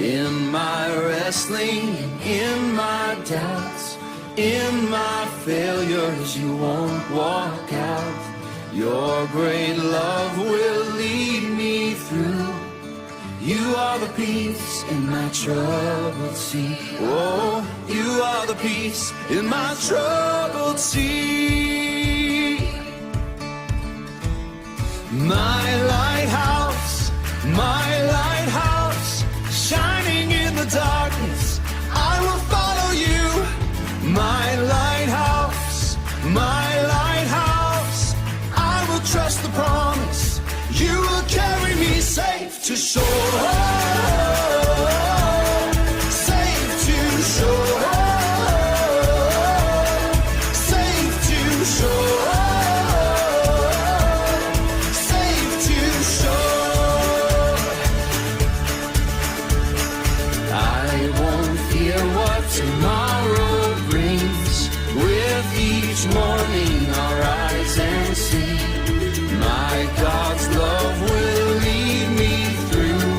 In my wrestling, in my doubts, in my failures, you won't walk out. Your great love will lead me through. You are the peace in my troubled sea. Oh, you are the peace in my troubled sea. My lighthouse, shining in the darkness, I will follow you. My lighthouse, I will trust the promise. You will carry me safe to shore. Safe to shore. Safe to shore. Safe to shore. I won't fear what tomorrow brings. With each morning I'll rise and see. My God's love will lead me through.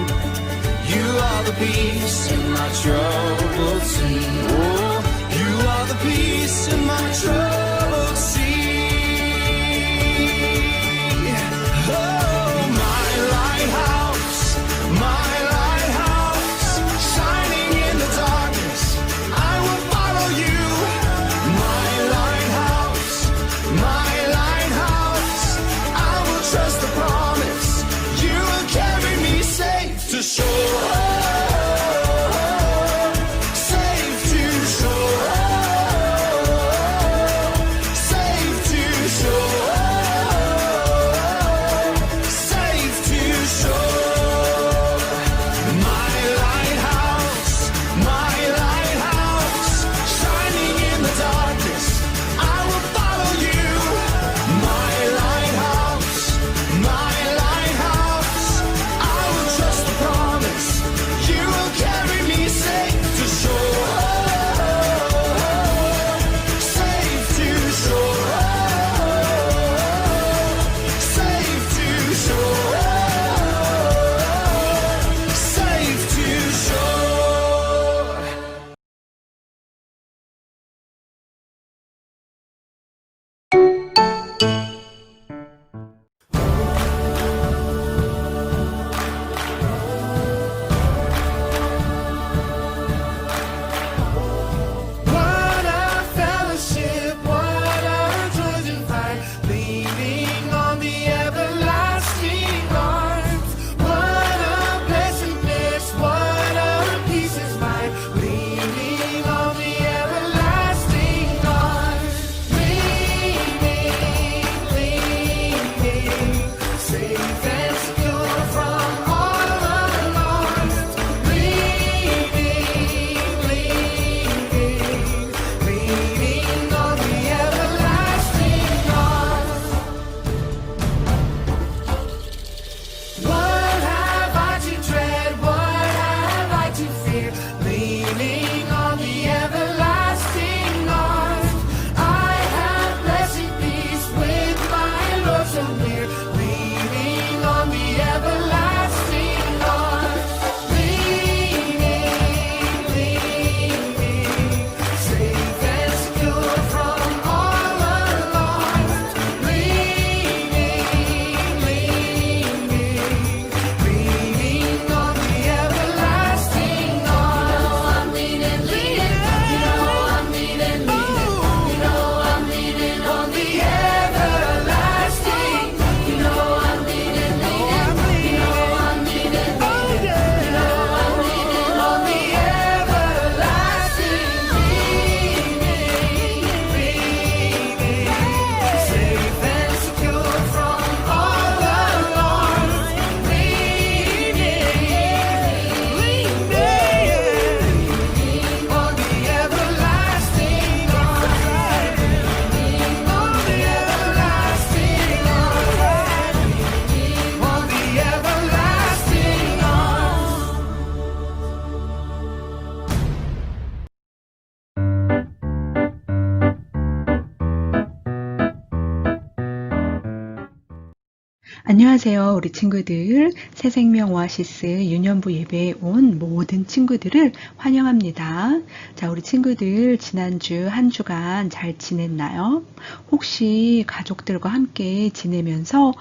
안녕하세요, 우리 친구들. 새생명 오아시스 유년부 예배에 온 모든 친구들을 환영합니다. 자, 우리 친구들 지난주 한 주간 잘 지냈나요? 혹시 가족들과 함께 지내면서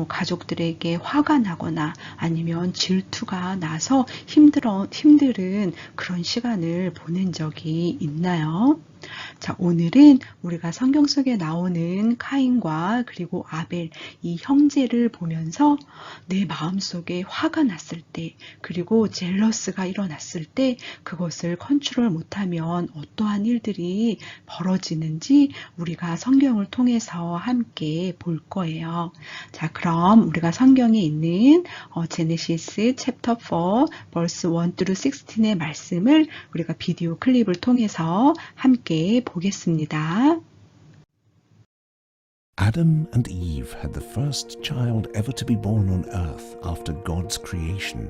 가족들에게 화가 나거나 아니면 질투가 나서 힘든 그런 시간을 보낸 적이 있나요? 자, 오늘은 우리가 성경 속에 나오는 카인과 그리고 아벨 이 형제를 보면서 내 마음속에 화가 났을 때 그리고 젤러스가 일어났을 때 그것을 컨트롤 못하면 어떠한 일들이 벌어지는지 우리가 성경을 통해서 함께 볼 거예요. 자, 그럼 우리가 성경에 있는 제네시스 챕터 4 verse 1 through 16의 말씀을 우리가 비디오 클립을 통해서 함께 보겠습니다. Adam and Eve had the first child ever to be born on earth after God's creation.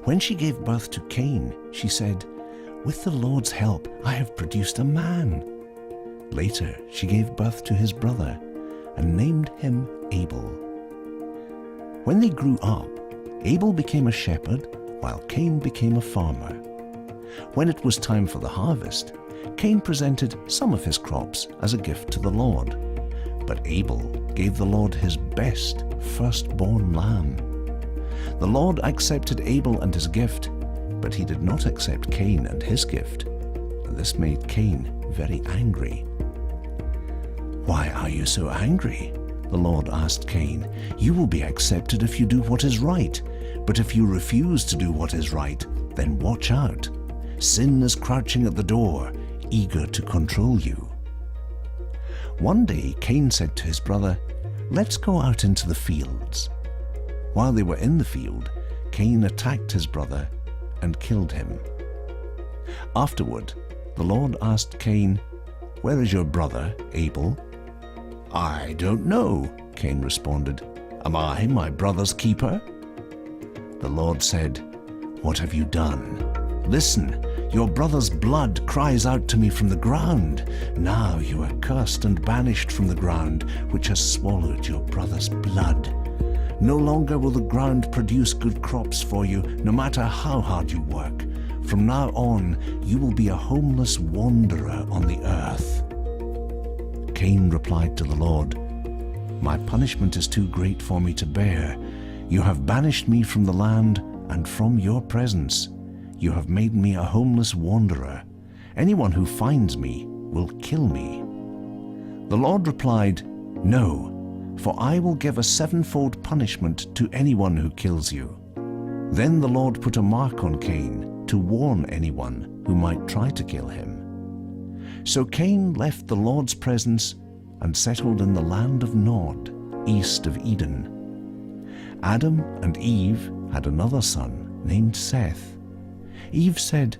When she gave birth to Cain, she said, "With the Lord's help, I have produced a man." Later, she gave birth to his brother and named him Abel. When they grew up, Abel became a shepherd while Cain became a farmer. When it was time for the harvest, Cain presented some of his crops as a gift to the Lord, but Abel gave the Lord his best firstborn lamb. The Lord accepted Abel and his gift, but he did not accept Cain and his gift, and this made Cain very angry. "Why are you so angry?" the Lord asked Cain. "You will be accepted if you do what is right, but if you refuse to do what is right, then watch out. Sin is crouching at the door, eager to control you." One day Cain said to his brother, "Let's go out into the fields." While they were in the field, Cain attacked his brother and killed him. Afterward, the Lord asked Cain, "Where is your brother, Abel?" "I don't know," Cain responded. "Am I my brother's keeper?" The Lord said, "What have you done? Listen, your brother's blood cries out to me from the ground. Now you are cursed and banished from the ground, which has swallowed your brother's blood. No longer will the ground produce good crops for you, no matter how hard you work. From now on, you will be a homeless wanderer on the earth." Cain replied to the Lord, "My punishment is too great for me to bear. You have banished me from the land and from your presence. You have made me a homeless wanderer. Anyone who finds me will kill me." The Lord replied, "No, for I will give a sevenfold punishment to anyone who kills you." Then the Lord put a mark on Cain to warn anyone who might try to kill him. So Cain left the Lord's presence and settled in the land of Nod, east of Eden. Adam and Eve had another son named Seth. Eve said,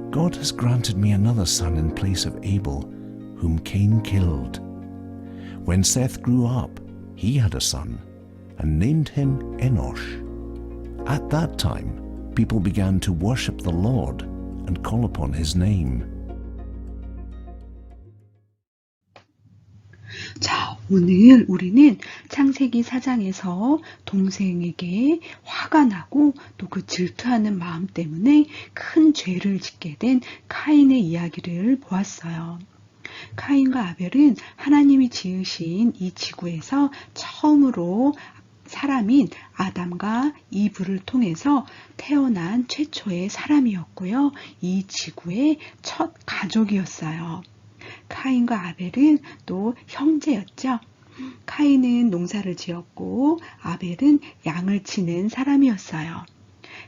"God has granted me another son in place of Abel, whom Cain killed." When Seth grew up, he had a son and named him Enosh. At that time, people began to worship the Lord and call upon his name. 자, 오늘 우리는 창세기 4장에서 동생에게 화가 나고 또 그 질투하는 마음 때문에 큰 죄를 짓게 된 카인의 이야기를 보았어요. 카인과 아벨은 하나님이 지으신 이 지구에서 처음으로 사람인 아담과 이브를 통해서 태어난 최초의 사람이었고요. 이 지구의 첫 가족이었어요. 카인과 아벨은 또 형제였죠. 카인은 농사를 지었고 아벨은 양을 치는 사람이었어요.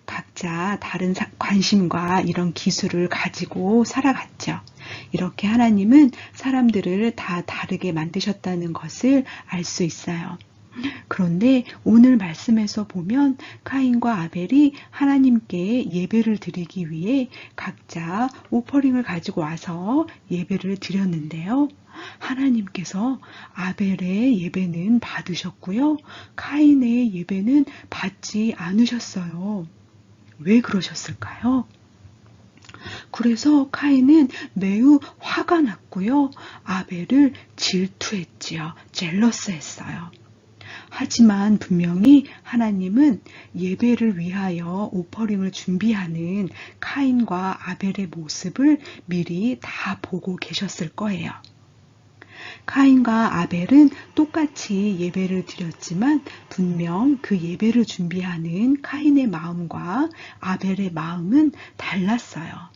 각자 다른 관심과 이런 기술을 가지고 살아갔죠. 이렇게 하나님은 사람들을 다 다르게 만드셨다는 것을 알 수 있어요. 그런데 오늘 말씀에서 보면 카인과 아벨이 하나님께 예배를 드리기 위해 각자 오퍼링을 가지고 와서 예배를 드렸는데요. 하나님께서 아벨의 예배는 받으셨고요. 카인의 예배는 받지 않으셨어요. 왜 그러셨을까요? 그래서 카인은 매우 화가 났고요. 아벨을 질투했지요. 젤러스했어요. 하지만 분명히 하나님은 예배를 위하여 오퍼링을 준비하는 카인과 아벨의 모습을 미리 다 보고 계셨을 거예요. 카인과 아벨은 똑같이 예배를 드렸지만 분명 그 예배를 준비하는 카인의 마음과 아벨의 마음은 달랐어요.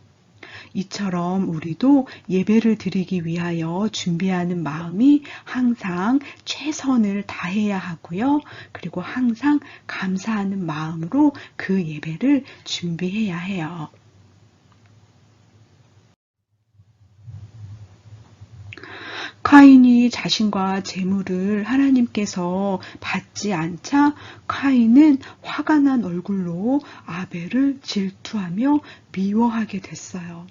이처럼 우리도 예배를 드리기 위하여 준비하는 마음이 항상 최선을 다해야 하고요. 그리고 항상 감사하는 마음으로 그 예배를 준비해야 해요. 카인이 자신과 재물을 하나님께서 받지 않자 카인은 화가 난 얼굴로 아벨을 질투하며 미워하게 됐어요.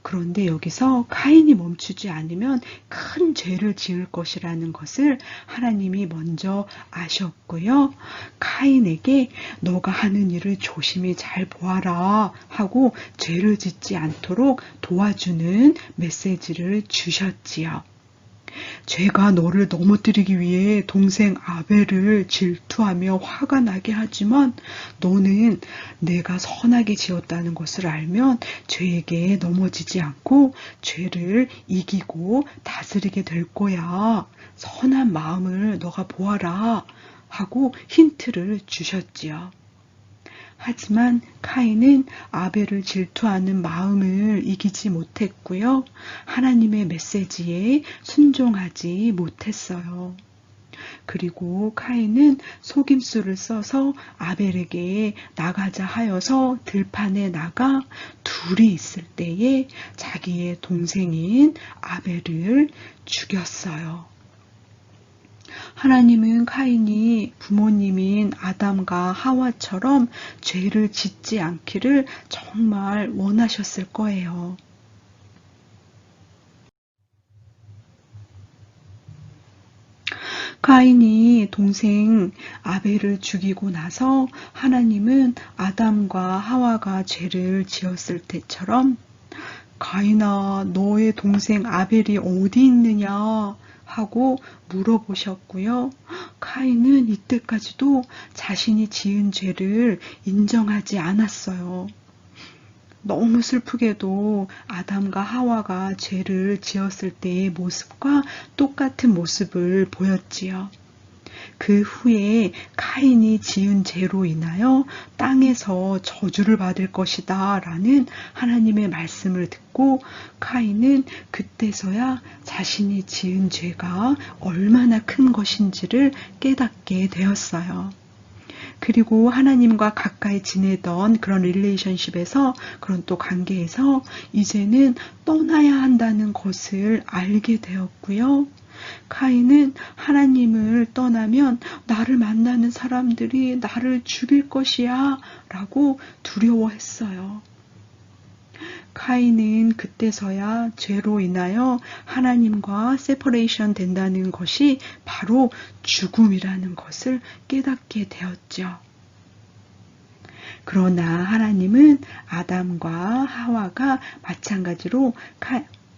그런데 여기서 카인이 멈추지 않으면 큰 죄를 지을 것이라는 것을 하나님이 먼저 아셨고요. 카인에게 너가 하는 일을 조심히 잘 보아라 하고 죄를 짓지 않도록 도와주는 메시지를 주셨지요. 죄가 너를 넘어뜨리기 위해 동생 아벨을 질투하며 화가 나게 하지만 너는 내가 선하게 지었다는 것을 알면 죄에게 넘어지지 않고 죄를 이기고 다스리게 될 거야. 선한 마음을 너가 보아라 하고 힌트를 주셨지요. 하지만 카인은 아벨을 질투하는 마음을 이기지 못했고요. 하나님의 메시지에 순종하지 못했어요. 그리고 카인은 속임수를 써서 아벨에게 나가자 하여서 들판에 나가 둘이 있을 때에 자기의 동생인 아벨을 죽였어요. 하나님은 카인이 부모님인 아담과 하와처럼 죄를 짓지 않기를 정말 원하셨을 거예요. 카인이 동생 아벨을 죽이고 나서 하나님은 아담과 하와가 죄를 지었을 때처럼 카인아, 너의 동생 아벨이 어디 있느냐 하고 물어보셨고요. 카인은 이때까지도 자신이 지은 죄를 인정하지 않았어요. 너무 슬프게도 아담과 하와가 죄를 지었을 때의 모습과 똑같은 모습을 보였지요. 그 후에 카인이 지은 죄로 인하여 땅에서 저주를 받을 것이다 라는 하나님의 말씀을 듣고 카인은 그때서야 자신이 지은 죄가 얼마나 큰 것인지를 깨닫게 되었어요. 그리고 하나님과 가까이 지내던 그런 릴레이션십에서 그런 또 관계에서 이제는 떠나야 한다는 것을 알게 되었고요. 카인은 하나님을 떠나면 나를 만나는 사람들이 나를 죽일 것이야 라고 두려워했어요. 카인은 그때서야 죄로 인하여 하나님과 세퍼레이션 된다는 것이 바로 죽음이라는 것을 깨닫게 되었죠. 그러나 하나님은 아담과 하와가 마찬가지로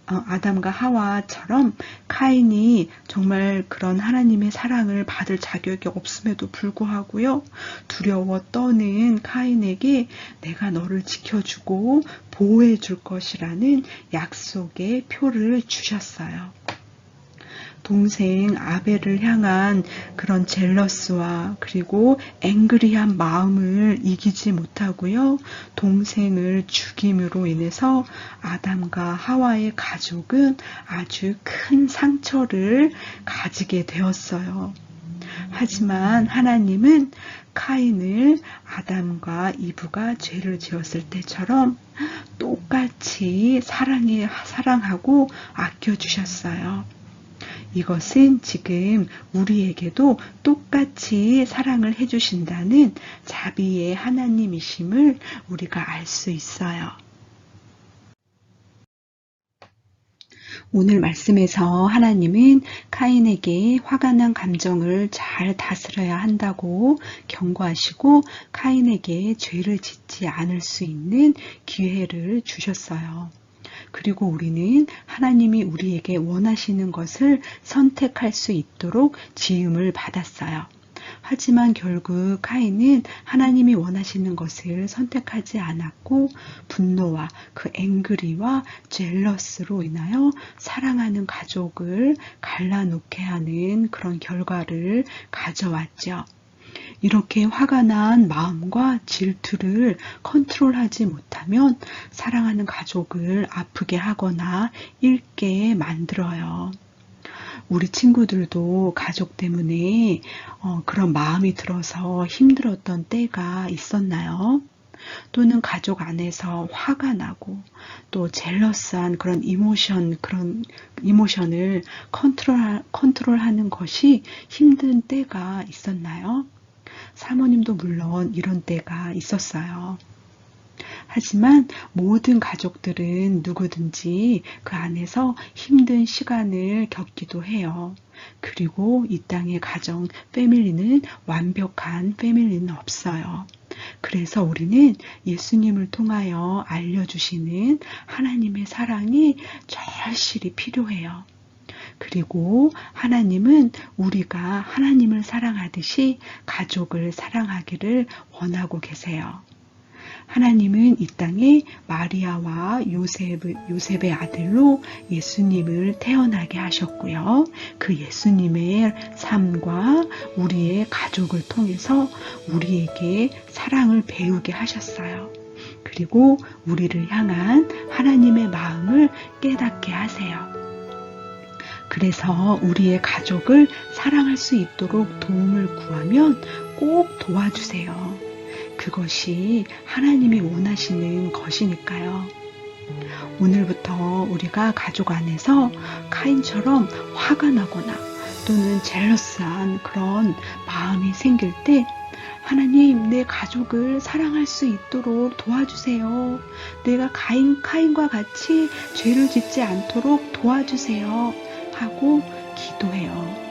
아담과 하와처럼 카인이 정말 그런 하나님의 사랑을 받을 자격이 없음에도 불구하고요. 두려워 떠는 카인에게 내가 너를 지켜주고 보호해 줄 것이라는 약속의 표를 주셨어요. 동생 아벨을 향한 그런 젤러스와 그리고 앵그리한 마음을 이기지 못하고요. 동생을 죽임으로 인해서 아담과 하와의 가족은 아주 큰 상처를 가지게 되었어요. 하지만 하나님은 카인을 아담과 이브가 죄를 지었을 때처럼 똑같이 사랑하고 아껴주셨어요. 이것은 지금 우리에게도 똑같이 사랑을 해주신다는 자비의 하나님이심을 우리가 알 수 있어요. 오늘 말씀에서 하나님은 카인에게 화가 난 감정을 잘 다스려야 한다고 경고하시고 카인에게 죄를 짓지 않을 수 있는 기회를 주셨어요. 그리고 우리는 하나님이 우리에게 원하시는 것을 선택할 수 있도록 지음을 받았어요. 하지만 결국 카인은 하나님이 원하시는 것을 선택하지 않았고 분노와 그 앵그리와 젤러스로 인하여 사랑하는 가족을 갈라놓게 하는 그런 결과를 가져왔죠. 이렇게 화가 난 마음과 질투를 컨트롤하지 못하면 사랑하는 가족을 아프게 하거나 잃게 만들어요. 우리 친구들도 가족 때문에 그런 마음이 들어서 힘들었던 때가 있었나요? 또는 가족 안에서 화가 나고 또 젤러스한 그런 이모션을 컨트롤하는 것이 힘든 때가 있었나요? 사모님도 물론 이런 때가 있었어요. 하지만 모든 가족들은 누구든지 그 안에서 힘든 시간을 겪기도 해요. 그리고 이 땅의 가정, 패밀리는 완벽한 패밀리는 없어요. 그래서 우리는 예수님을 통하여 알려주시는 하나님의 사랑이 절실히 필요해요. 그리고 하나님은 우리가 하나님을 사랑하듯이 가족을 사랑하기를 원하고 계세요. 하나님은 이 땅에 마리아와 요셉의 아들로 예수님을 태어나게 하셨고요. 그 예수님의 삶과 우리의 가족을 통해서 우리에게 사랑을 배우게 하셨어요. 그리고 우리를 향한 하나님의 마음을 깨닫게 하세요. 그래서 우리의 가족을 사랑할 수 있도록 도움을 구하면 꼭 도와주세요. 그것이 하나님이 원하시는 것이니까요. 오늘부터 우리가 가족 안에서 카인처럼 화가 나거나 또는 젤러스한 그런 마음이 생길 때 하나님, 내 가족을 사랑할 수 있도록 도와주세요. 내가 카인과 같이 죄를 짓지 않도록 도와주세요. 하고 기도해요.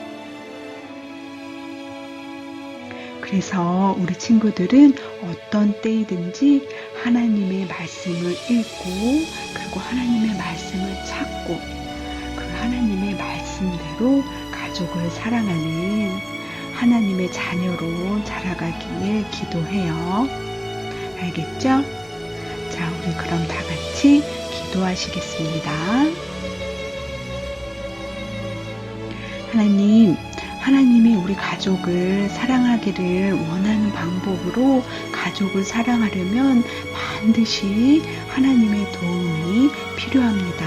그래서 우리 친구들은 어떤 때이든지 하나님의 말씀을 읽고 그리고 하나님의 말씀을 찾고 그 하나님의 말씀대로 가족을 사랑하는 하나님의 자녀로 자라가길 기도해요. 알겠죠? 자, 우리 그럼 다 같이 기도하시겠습니다. 하나님이 우리 가족을 사랑하기를 원하는 방법으로 가족을 사랑하려면 반드시 하나님의 도움이 필요합니다.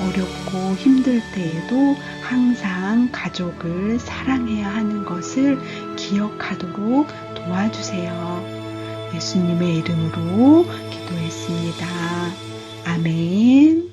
어렵고 힘들 때에도 항상 가족을 사랑해야 하는 것을 기억하도록 도와주세요. 예수님의 이름으로 기도했습니다. 아멘.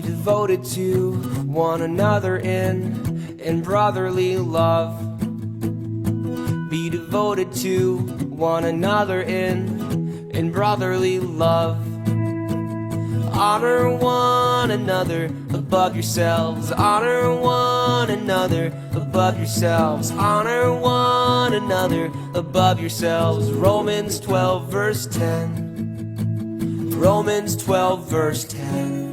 Devoted to one another in brotherly love. Be devoted to one another in brotherly love. Honor one another above yourselves. Honor one another above yourselves. Honor one another above yourselves. Romans 12 verse 10. Romans 12 verse 10.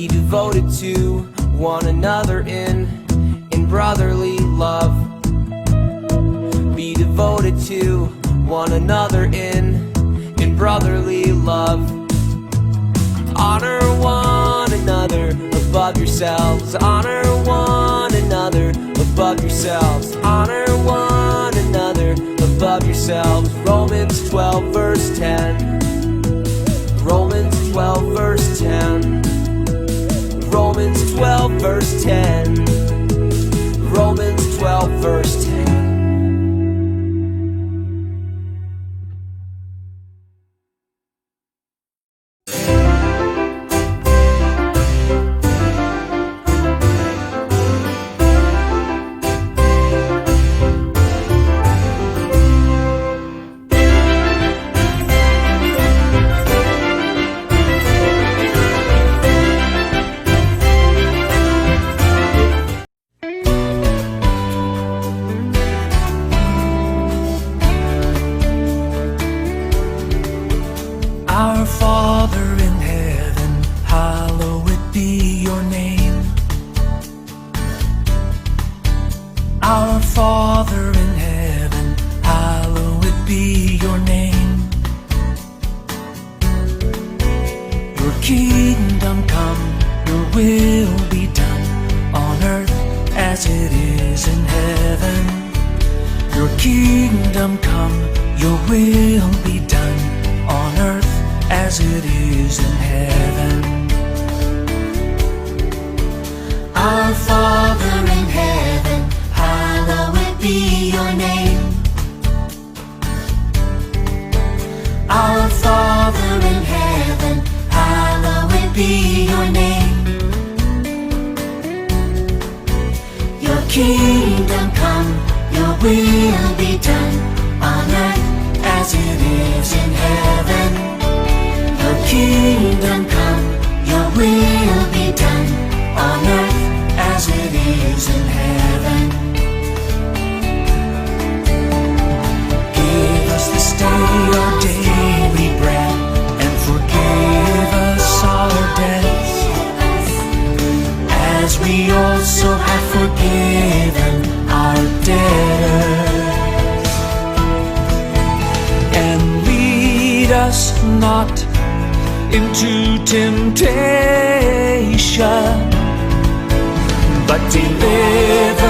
Devoted to one another in brotherly love. Be devoted to one another in brotherly love. Honor one another above yourselves. Honor one another above yourselves. Honor one another above yourselves. Romans 12 verse 10. Romans 12 verse 10. Romans 12 verse 10. Romans 12, verse 10. Our Father in heaven, hallowed be your name. Our Father in heaven, hallowed be your name. Your kingdom come, your will be done on earth as it is in heaven. Your kingdom come, your will be done on earth as it is in heaven. Our Father in heaven, hallowed be your name. Our Father in heaven, hallowed be your name. Your kingdom come, your will be done on earth as it is in heaven. Your kingdom come, your will be done on earth as it is in heaven. Give us this day our daily bread, and forgive us our debts, as we also have forgiven our debtors. And lead us not into temptation, but deliver